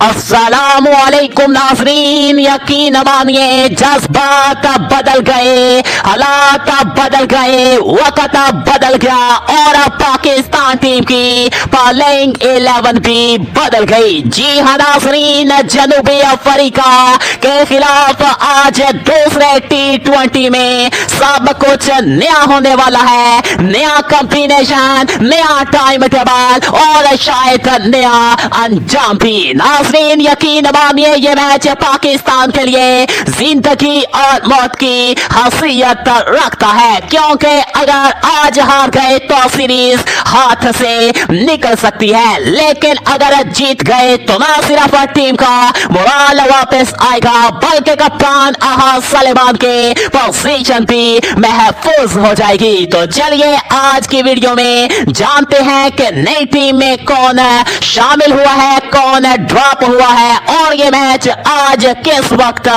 अस्सलामुअलैकुम नाज़रीन, यकीन मानिए जज्बात बदल गए, हालात बदल गए, वक्त बदल गया और अब पाकिस्तान टीम की प्लेइंग 11 भी बदल गई। जी हाँ नाज़रीन, जनूबी अफ्रीका के खिलाफ आज दूसरे T20 में सब कुछ नया होने वाला है। नया कॉम्बिनेशन, नया टाइम टेबल और शायद नया अंजाम भी। नाज़रीन यकीन मानिए ये मैच पाकिस्तान के लिए जिंदगी और मौत की हैसियत रखता है, क्योंकि अगर आज हार गए तो सीरीज हाथ से निकल सकती है, लेकिन अगर जीत गए तो ना सिर्फ टीम का मोराल वापस आएगा बल्कि कप्तान अहाद सलेमान के पोजीशन भी महफूज हो जाएगी। तो चलिए आज की वीडियो में जानते हैं कि नई टीम में कौन शामिल हुआ है, कौन ड्रॉप हुआ है और ये मैच आज किस वक्त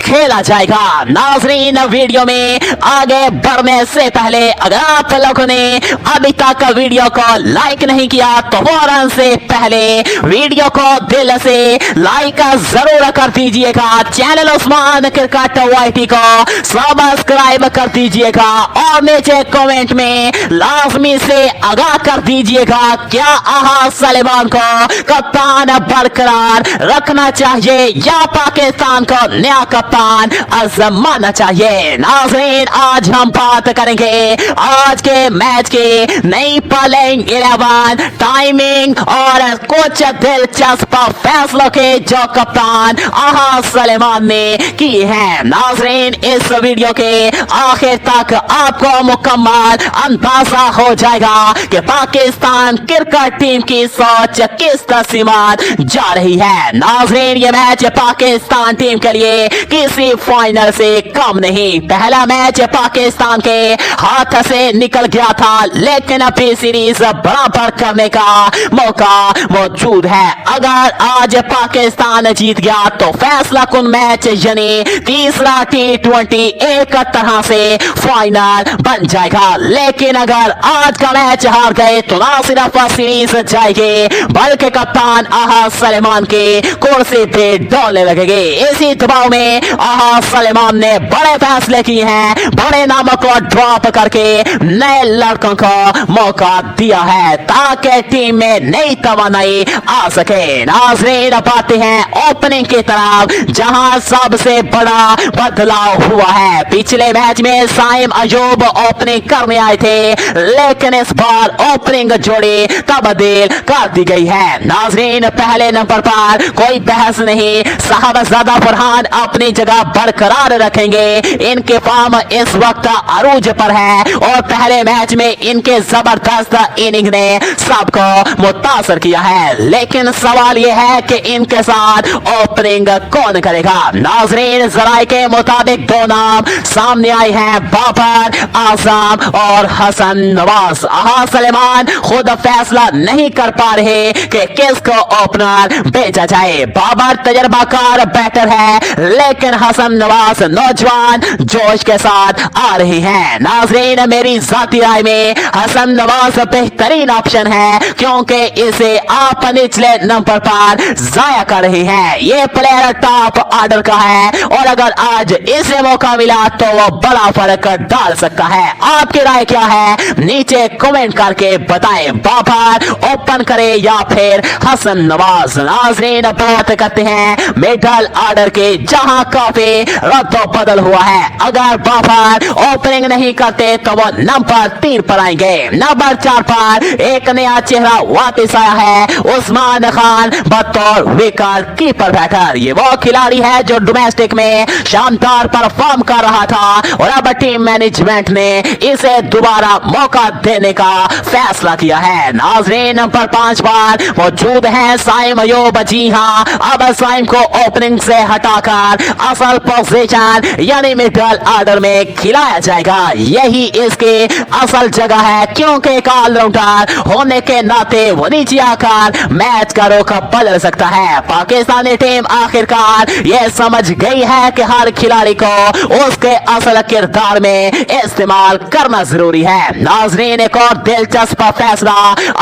खेला जाएगा। नाज़रीन वीडियो में आगे बढ़ने से पहले अगर आप लोगों ने अभी तक वीडियो को लाइक नहीं किया तो फौरन से पहले वीडियो को दिल से लाइक जरूर कर दीजिएगा। चैनल उस्मान क्रिकेट वाईटी को सब्सक्राइब कर दीजिएगा और नीचे कमेंट में लाजमी से आगाह कर दीजिएगा क्या अहाद सलेमान को कप्तान बरकरार रखना चाहिए या पाकिस्तान को नया कप्तान आजमाना चाहिए। नाज़रीन आज हम बात करेंगे आज के मैच के नई प्लेइंग 11 टाइमिंग और कुछ दिलचस्प फैसलों के जो कप्तान अहाद सलेमान ने किए हैं। नाज़रीन इस वीडियो के आखिर तक आपको मुकम्मल अंदाजा हो जाएगा कि पाकिस्तान क्रिकेट टीम की सोच किस तस्वीर जा रही है। नाज़रीन ये मैच पाकिस्तान टीम के लिए किसी फाइनल से कम नहीं। पहला मैच पाकिस्तान के हाथ से निकल गया था, लेकिन अभी सीरीज बराबर करने का मौका मौजूद है। अगर आज पाकिस्तान जीत गया तो फैसला कुन मैच यानी तीसरा T20 एक तरह से फाइनल बन जाएगा, लेकिन अगर आज का मैच हार गए तो ना सिर्फ सीरीज जाएगी बल्कि कप्तान अहाद सलेमान के कुर्सी पे डोलने लगेंगे। इसी दबाव में अहाद सलेमान ने बड़े फैसले किए हैं, बड़े नामों को ड्रॉप करके नए लड़कों को मौका दिया है ताकि टीम में नई तवानाई आ सके। नाज़रीन बातें हैं ओपनिंग की तरफ जहां सबसे बड़ा बदलाव हुआ है। पिछले मैच में साइम अयूब ओपनिंग करने आए थे, लेकिन इस बार ओपनिंग जोड़ी तब्दील कर दी गई है। नाज़रीन पहले नंबर पर कोई बहस नहीं, साहबजादा फरहान अपनी जगह बरकरार रखेंगे। इनके फॉर्म इस वक्त अरूज पर है और पहले मैच में इनके जबरदस्त इनिंग ने सबको मुतासर किया है, लेकिन सवाल यह है कि इनके साथ ओपनिंग कौन करेगा। नाज़रीन जराये के मुताबिक दो नाम सामने आए हैं, बाबर आजम और हसन नवाज। अहाद सलेमान खुद फैसला नहीं कर पा रहे कि किसको ओपनर भेजा जाए। बाबर तजर्बाकार बैटर है, लेकिन हसन नवाज नौजवान जोश के साथ आ रहे हैं। नाज़रीन मेरी जाती राय में हसन नवाज बेहतरीन ऑप्शन है, क्योंकि इसे आप निचले नंबर पर जाया कर रहे हैं। ये प्लेयर टॉप ऑर्डर का है और अगर आज इसे मौका मिला तो वो बड़ा फर्क डाल सकता है। आपकी राय क्या है नीचे कमेंट करके बताएं, बाबर ओपन करे या फिर हसन नवाज। नाज़रीन बात करते हैं मिडल ऑर्डर के, जहां काफी रद्दो बदल हुआ है। अगर बाबर ओपनिंग नहीं करते तो वो नंबर 3 पर आएंगे। नंबर 4 पर एक नया चेहरा वापस आया है, उस्मान खान बतौर विकेट कीपर बैटर। ये वो खिलाड़ी है जो डोमेस्टिक में शानदार परफॉर्म कर रहा था और अब टीम मैनेजमेंट ने इसे दोबारा मौका देने का फैसला किया है। नाज़रीन नंबर 5 पर मौजूद है साइम अयूब। जी हाँ, अब साइम को ओपनिंग से हटाकर असल पोजीशन यानी मिडल ऑर्डर में खिलाया जाएगा। यही इसकी असल जगह है, क्योंकि एक ऑलराउंडर होने के नाते वो नीचे आकर मैच का रुख बदल सकता है। पाकिस्तानी टीम आखिरकार ये समझ गई है कि हर खिलाड़ी को उसके असल किरदार में इस्तेमाल करना जरूरी है। नाज़रीन एक और दिलचस्प फैसला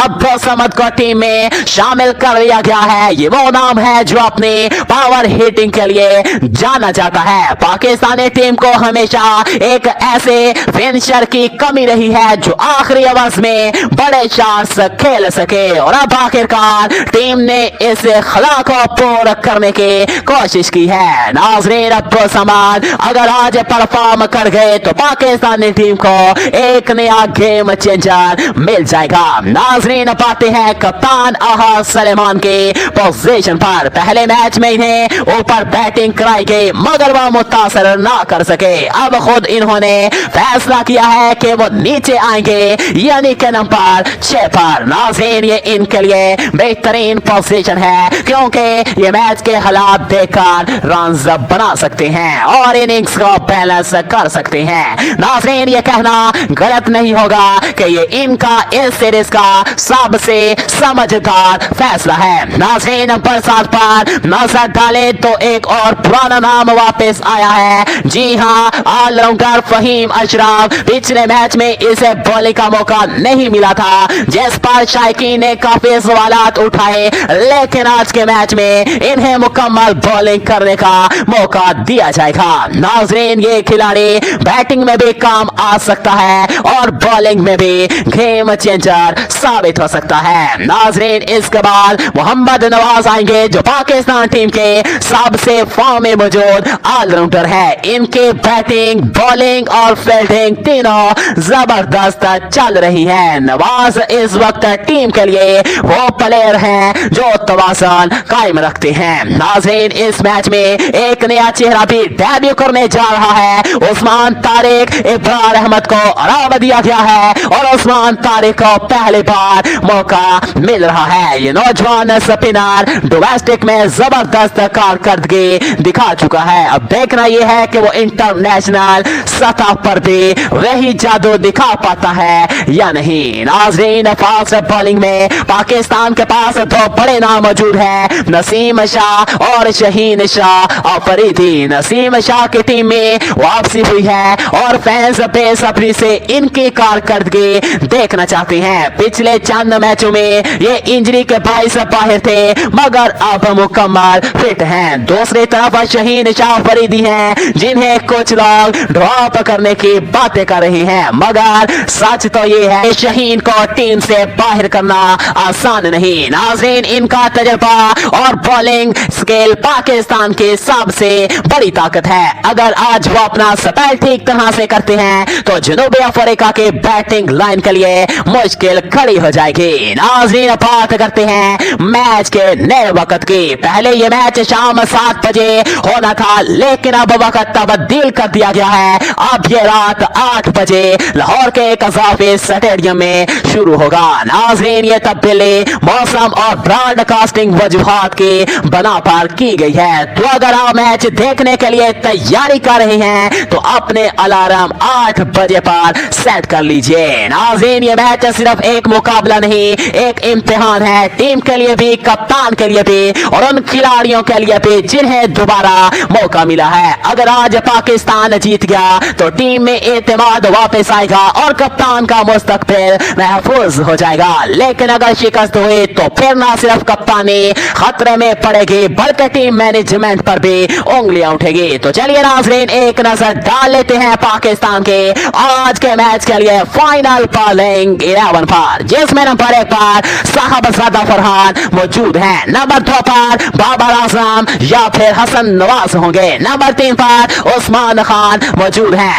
अब्दुल समद को टीम में शामिल कर लिया गया है। ये वो नाम है जो अपने पावर हिटिंग के लिए जाना जाता है। पाकिस्तानी टीम को हमेशा एक ऐसे फिनिशर की कमी रही है जो आखिरी ओवर्स में बड़े शॉट्स खेल सके और अब आखिरकार टीम ने इस खला को पूरा करने की कोशिश की है। नाज़रीन अब्दुल समाद अगर आज परफॉर्म कर गए तो पाकिस्तानी टीम को एक नया गेम चेंजर मिल जाएगा। नाज़रीन पाते हैं कप्तान अहाद सलेमान के पोजीशन पर। पहले मैच में इन्हें ऊपर बैटिंग कराई गई मगर वह मुतासर ना कर सके। अब खुद इन्होंने फैसला किया है कि वो नीचे आएंगे यानी कि नंबर 6 पर। नाज़रीन ये इनके लिए बेहतरीन पोजीशन है क्योंकि ये मैच के हालात देखकर रन्स बना सकते हैं और इनिंग्स को बैलेंस कर सकते हैं। नाज़रीन ये कहना गलत नहीं होगा कि ये इनका इस सीरीज का सबसे समझदार फैसला है। नाज़रीन नंबर 7 पर नजर डालें तो एक और पुराना नाम वापस आया है। जी हाँ, ऑलराउंडर फहीम अशरफ। पिछले मैच में इसे बॉलिंग का मौका नहीं मिला था जिस पर शायकीन ने काफी सवालात उठाए, लेकिन आज के मैच में इन्हें मुकम्मल बॉलिंग करने का मौका दिया जाएगा। नाज़रीन ये खिलाड़ी बैटिंग में भी काम आ सकता है और बॉलिंग में भी गेम चेंजर साबित हो सकता है। नाज़रीन इसके बाद मोहम्मद नवाज आएंगे जो पाकिस्तान टीम के सबसे फॉर्म में मौजूद ऑलराउंडर है। इनके बैटिंग, बॉलिंग और फील्डिंग तीनों जबरदस्त चल रही है। नवाज इस वक्त टीम के लिए वो प्लेयर हैं जो तवाज़ुन कायम रखते हैं। नाज़रीन इस मैच में एक नया चेहरा भी डेब्यू करने जा रहा है। उस्मान तारिक इब्रार अहमद को आराम दिया गया है और उस्मान तारिक को पहली बार मौका मिल रहा है। ये नौजवान स्पिनर डोमेस्टिक में जबरदस्त कारकर्दगी दिखा चुका है। अब देखना यह है कि वो इंटरनेशनल सतह पर भी वही जादू दिखा पाता है या नहीं। नाज़रीन फास्ट बॉलिंग में पाकिस्तान के पास दो बड़े नाम मौजूद हैं, नसीम शाह और शहीन शाह अफरीदी। नसीम शाह की टीम में वापसी हुई है और फैंस बेसब्री से इनकी कारकर्दगी देखना चाहते हैं। पिछले चंद मैचों में ये इंजरी के बायस बाहर थे मगर अब मुकम्मल फिट हैं। दूसरी तरफ शहीन शाह अफरीदी हैं जिन्हें कुछ लोग ड्रॉप करने की बातें कर रहे हैं मगर सच तो ये है शहीन को टीम से बाहर करना आसान नहीं। नाज़रीन इनका तजर्बा और बॉलिंग स्किल पाकिस्तान की सबसे बड़ी ताकत है। अगर आज वो अपना स्पेल ठीक तरह से करते हैं तो जनूबी अफ्रीका के बैटिंग लाइन के लिए मुश्किल खड़ी हो जाएगी। नाज़रीन बात करते हैं मैच के नए वक्त की। पहले ये मैच शाम 7 बजे होना था लेकिन अब वक्त तब्दील कर दिया गया है। अब ये रात 8 बजे लाहौर के कज़ाफी स्टेडियम में शुरू होगा। नाज़रीन ये तब्दीली मौसम और ब्रॉडकास्टिंग वजूहात की बना पर की गई है। तो अगर आप मैच देखने के लिए तैयारी कर रहे हैं तो अपने अलार्म 8 बजे पर सेट कर लीजिए। नाज़रीन ये मैच सिर्फ एक मुकाबला नहीं, एक इम्तिहान है टीम के लिए भी, कप्तान के लिए भी और उन खिलाड़ियों के लिए भी जिन्हें दोबारा मौका मिला है। अगर आज पाकिस्तान जीत गया तो टीम में एतमाद वापस आएगा और कप्तान का मुस्तकबिल महफूज हो जाएगा। लेकिन अगर शिकस्त हुई तो फिर ना सिर्फ कप्तानी खतरे में पड़ेगी बल्कि टीम मैनेजमेंट पर भी उंगलियां उठेगी। तो चलिए नाज़रीन एक नजर डाल लेते हैं पाकिस्तान के आज के मैच के लिए फाइनल बॉलिंग 11 पर, जिसमें नंबर 1 पर साहबजादा फरहान मौजूद है, नंबर 2 पर बाबर आजम या फिर हसन नवाज होंगे, नंबर 3 पर उस्मान खान मौजूद है,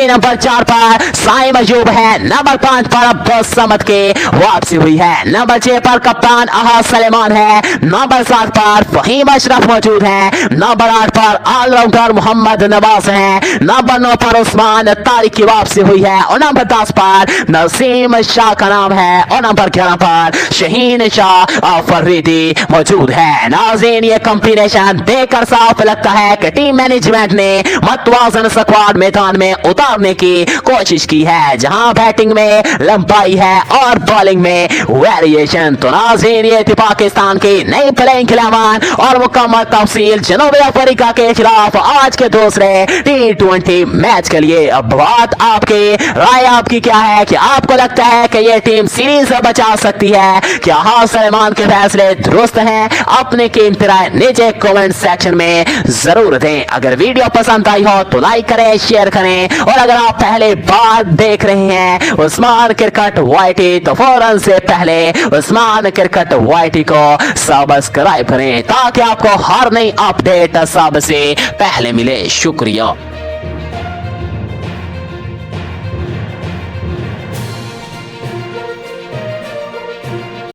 नंबर 4 पर साइम अयूब है, नंबर 5 पर अब्बास समद के वापसी हुई है, नंबर 6 पर कप्तान अहाद सलेमान है, नंबर 7 पर फहीम अशरफ मौजूद है, नंबर 8 पर ऑलराउंडर मोहम्मद नवाज है, नंबर 9 पर उस्मान तारिक की वापसी हुई है और नंबर 10 पर नसीम शाह का नाम है और नंबर 11 पर शहीन शाह अफरीदी मौजूद है। नाज़रीन ये कॉम्बिनेशन देखकर साफ लगता है कि टीम मैनेजमेंट ने मतवाजन स्क्वाड मैदान में उतारने की कोशिश की है, जहां बैटिंग में लंबाई है और बॉलिंग में वेरिएशन। तो नाज़रीन ये थी पाकिस्तान की नई प्लेइंग 11 और मुकम्मल तफसील जनूबी अफ्रीका के खिलाफ आज के दूसरे T20 मैच के लिए। अब बात आपकी राय आपकी क्या है कि आपको लगता है कि ये टीम सीरीज बचा सकती है? क्या अहाद सलेमान के फैसले दुरुस्त दोस्त हैं अपनी कीमती राय नीचे कमेंट सेक्शन में जरूर दें। अगर वीडियो पसंद आई हो तो लाइक करें, शेयर करें, और अगर आप पहले बार देख रहे हैं उस्मान क्रिकेट वाईटी तो फौरन से पहले उस्मान क्रिकेट वाईटी को सब्सक्राइब करें ताकि आपको हर नई अपडेट सबसे पहले मिले। शुक्रिया।